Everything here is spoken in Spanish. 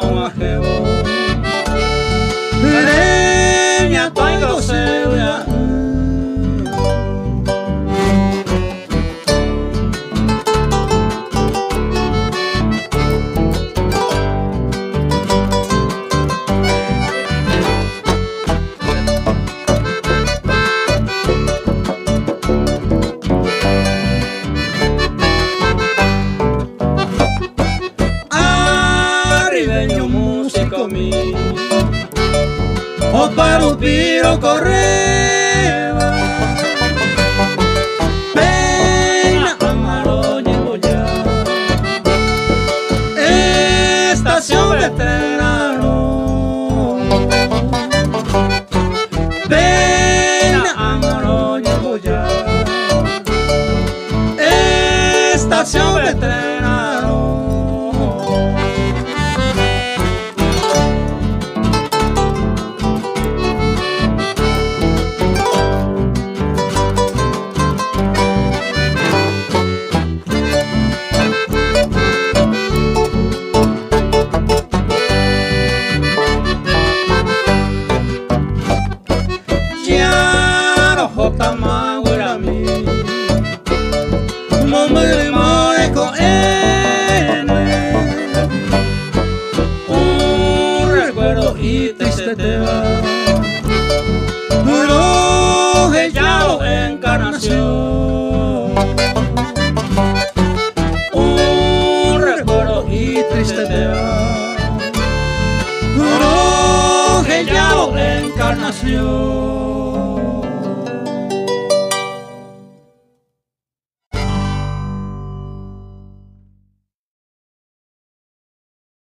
un ajebo. Leña traigo cebolla. Arribeño músico mío, o parupiro correva, peina amaroña y boya, estación veterano, peina amaroña y boya, estación veterano. Tamagurami, Mombre more con N, un recuerdo y triste te va, puro hellado encarnación, un recuerdo y triste te va, puro hellado encarnación.